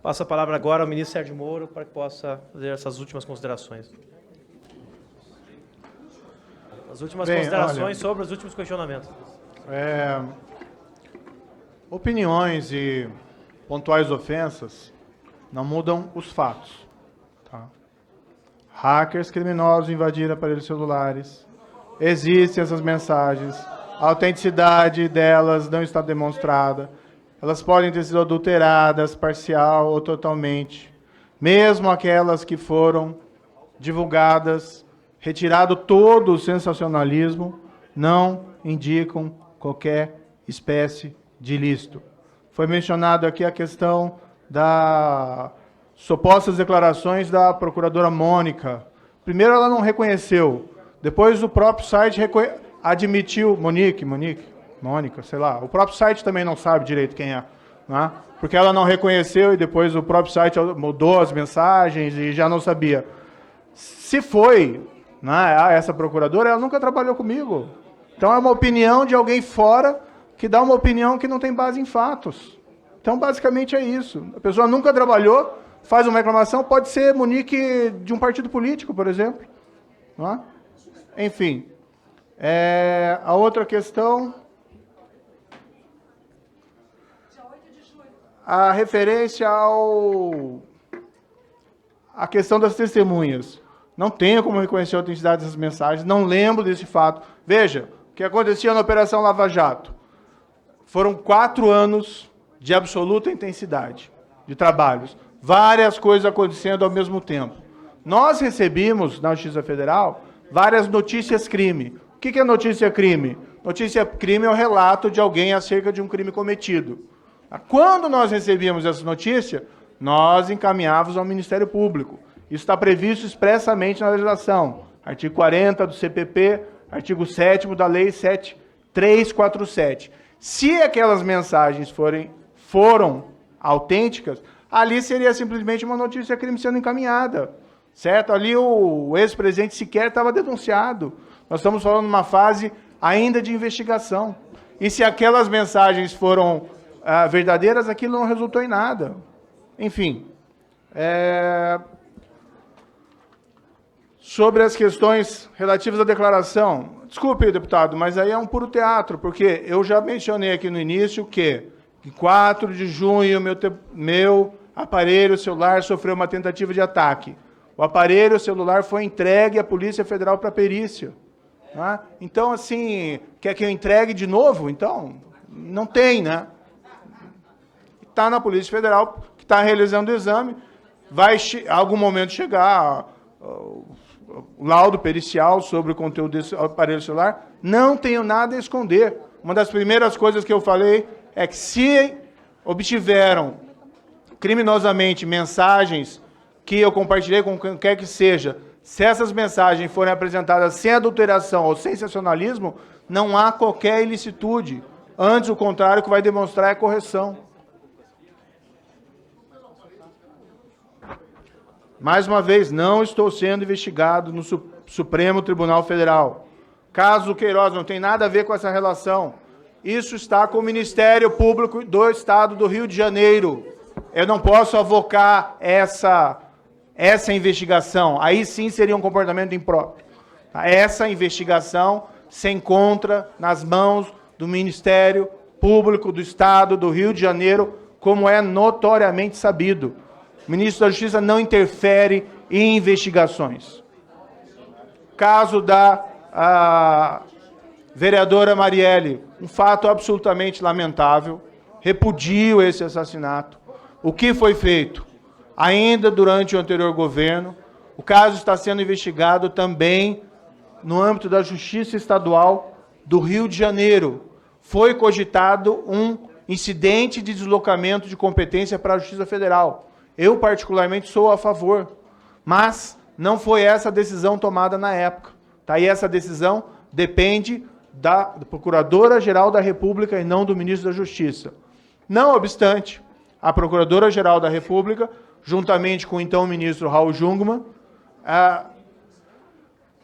Passo a palavra agora ao ministro Sérgio Moro para que possa fazer essas últimas considerações. As últimas considerações sobre os últimos questionamentos. Opiniões e pontuais ofensas não mudam os fatos. Tá? Hackers criminosos invadiram aparelhos celulares. Existem essas mensagens. A autenticidade delas não está demonstrada. Elas podem ter sido adulteradas, parcial ou totalmente. Mesmo aquelas que foram divulgadas, retirado todo o sensacionalismo, não indicam qualquer espécie de ilícito. Foi mencionado aqui a questão das supostas declarações da procuradora Mônica. Primeiro ela não reconheceu, depois o próprio site admitiu, Mônica, sei lá, o próprio site também não sabe direito quem é, né? Porque ela não reconheceu e depois o próprio site mudou as mensagens e já não sabia. Se foi, né, essa procuradora, ela nunca trabalhou comigo. Então é uma opinião de alguém fora que dá uma opinião que não tem base em fatos. Então basicamente é isso. A pessoa nunca trabalhou, faz uma reclamação, pode ser Monique de um partido político, por exemplo. Não é? Enfim. A outra questão... A referência à questão das testemunhas. Não tenho como reconhecer a autenticidade dessas mensagens, não lembro desse fato. Veja, o que acontecia na Operação Lava Jato. Foram 4 anos de absoluta intensidade de trabalhos. Várias coisas acontecendo ao mesmo tempo. Nós recebemos, na Justiça Federal, várias notícias crime. O que é notícia crime? Notícia crime é o relato de alguém acerca de um crime cometido. Quando nós recebíamos essa notícia, nós encaminhávamos ao Ministério Público. Isso está previsto expressamente na legislação. Artigo 40 do CPP, artigo 7º da Lei 7347. Se aquelas mensagens foram autênticas, ali seria simplesmente uma notícia crime sendo encaminhada. Certo? Ali o ex-presidente sequer estava denunciado. Nós estamos falando de uma fase ainda de investigação. E se aquelas mensagens foram verdadeiras, aquilo não resultou em nada. Enfim. Sobre as questões relativas à declaração, desculpe, deputado, mas aí é um puro teatro, porque eu já mencionei aqui no início que, em 4 de junho, meu aparelho celular sofreu uma tentativa de ataque. O aparelho celular foi entregue à Polícia Federal para perícia. Né? Então, assim, quer que eu entregue de novo? Então, não tem, né? Está na Polícia Federal, que está realizando o exame, vai a algum momento chegar o laudo pericial sobre o conteúdo desse aparelho celular. Não tenho nada a esconder. Uma das primeiras coisas que eu falei é que se obtiveram criminosamente mensagens que eu compartilhei com quem quer que seja, se essas mensagens forem apresentadas sem adulteração ou sensacionalismo, não há qualquer ilicitude. Antes, o contrário, que vai demonstrar é correção. Mais uma vez, não estou sendo investigado no Supremo Tribunal Federal. Caso Queiroz não tem nada a ver com essa relação. Isso está com o Ministério Público do Estado do Rio de Janeiro. Eu não posso avocar essa investigação. Aí sim seria um comportamento impróprio. Essa investigação se encontra nas mãos do Ministério Público do Estado do Rio de Janeiro, como é notoriamente sabido. O ministro da Justiça não interfere em investigações. Caso da vereadora Marielle, um fato absolutamente lamentável, repudio esse assassinato. O que foi feito? Ainda durante o anterior governo, o caso está sendo investigado também no âmbito da Justiça Estadual do Rio de Janeiro. Foi cogitado um incidente de deslocamento de competência para a Justiça Federal. Eu, particularmente, sou a favor, mas não foi essa a decisão tomada na época. Tá? E essa decisão depende da Procuradora-Geral da República e não do Ministro da Justiça. Não obstante, a Procuradora-Geral da República, juntamente com o então ministro Raul Jungmann,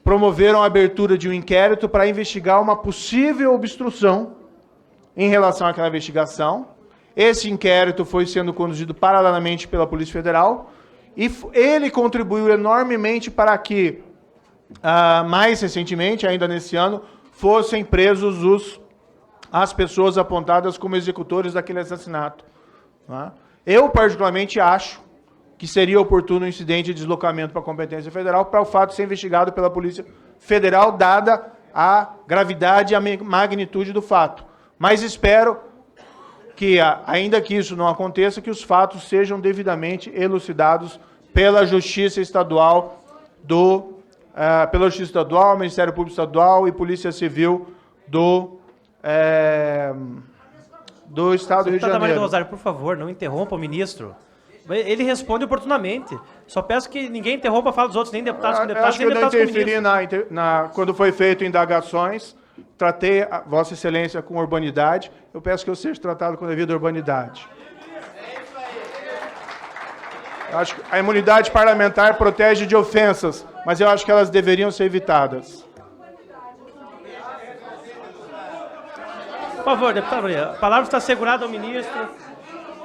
promoveram a abertura de um inquérito para investigar uma possível obstrução em relação àquela investigação. Esse inquérito foi sendo conduzido paralelamente pela Polícia Federal e ele contribuiu enormemente para que, mais recentemente, ainda nesse ano, fossem presos as pessoas apontadas como executores daquele assassinato. Tá? Eu, particularmente, acho que seria oportuno um incidente de deslocamento para a competência federal para o fato de ser investigado pela Polícia Federal, dada a gravidade e a magnitude do fato. Mas espero que, ainda que isso não aconteça, que os fatos sejam devidamente elucidados pela Justiça Estadual, Ministério Público Estadual e Polícia Civil do Estado do Rio de Deputada Maria do Janeiro. Rosário, por favor, não interrompa o ministro. Ele responde oportunamente. Só peço que ninguém interrompa a fala dos outros, nem deputados com Eu deputados, acho que nem eu não deputados com interferi ministros. quando foi feito indagações, tratei a Vossa Excelência com urbanidade. Eu peço que eu seja tratado com devida urbanidade. Eu acho que a imunidade parlamentar protege de ofensas, mas eu acho que elas deveriam ser evitadas. Por favor, deputada Maria, a palavra está assegurada ao ministro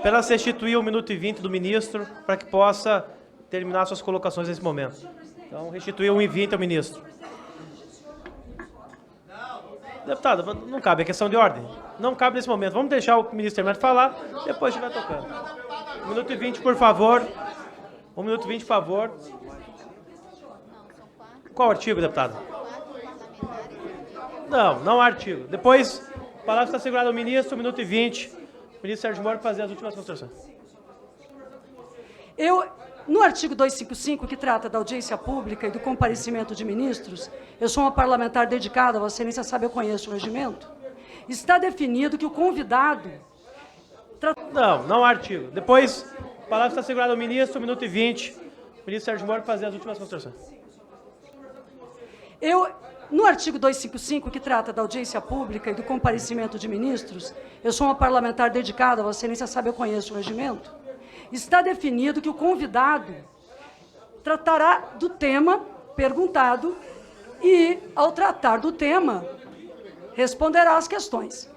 para restituir 1 minuto e 20 do ministro para que possa terminar suas colocações nesse momento. Então, restituir 1 e 20 ao ministro. Deputado, não cabe, é questão de ordem. Não cabe nesse momento. Vamos deixar o ministro terminar de falar, depois a gente vai tocando. 1 minuto e 20, por favor. 1 minuto e 20, por favor. Qual artigo, deputado? Não há artigo. Depois, a palavra está assegurada ao ministro, 1 minuto e 20. O ministro Sérgio Moro fazer as últimas considerações. No artigo 255, que trata da audiência pública e do comparecimento de ministros, eu sou uma parlamentar dedicada, Vossa Excelência sabe, eu conheço o regimento, está definido que o convidado... Não há artigo. Depois, a palavra está assegurada ao ministro, 1 minuto e 20. O ministro Sérgio Moro fazer as últimas considerações. No artigo 255, que trata da audiência pública e do comparecimento de ministros, eu sou uma parlamentar dedicada, Vossa Excelência sabe, eu conheço o regimento, está definido que o convidado tratará do tema perguntado e, ao tratar do tema, responderá às questões.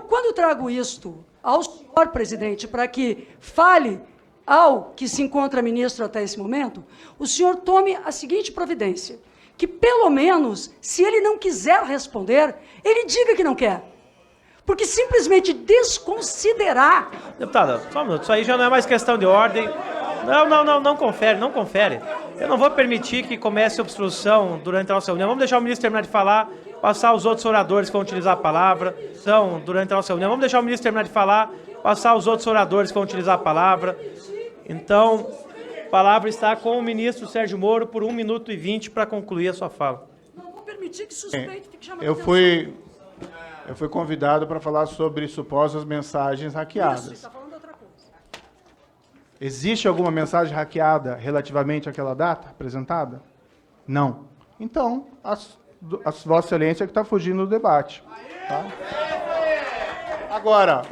Quando trago isto ao senhor presidente para que fale ao que se encontra ministro até esse momento, o senhor tome a seguinte providência, que pelo menos, se ele não quiser responder, ele diga que não quer. Porque simplesmente desconsiderar... Deputada, só um minuto, isso aí já não é mais questão de ordem. Não confere. Eu não vou permitir que comece obstrução durante a nossa reunião. Vamos deixar o ministro terminar de falar, passar os outros oradores que vão utilizar a palavra. Durante a nossa reunião, vamos deixar o ministro terminar de falar, passar os outros oradores que vão utilizar a palavra. Então, a palavra está com o ministro Sérgio Moro por 1 minuto e 20 para concluir a sua fala. Não vou permitir que suspeito fique chamando Eu fui convidado para falar sobre supostas mensagens hackeadas. Está falando outra coisa. Existe alguma mensagem hackeada relativamente àquela data apresentada? Não. Então, Vossa Excelência que está fugindo do debate. Tá? Agora,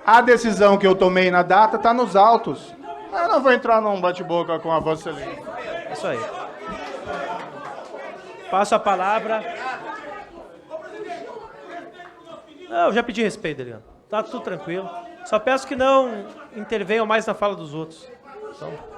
a decisão que eu tomei na data está nos autos. Eu não vou entrar num bate-boca com a Vossa Excelência. Isso aí. Passo a palavra. Não, eu já pedi respeito, Adriano. Tá tudo tranquilo. Só peço que não intervenham mais na fala dos outros. Então...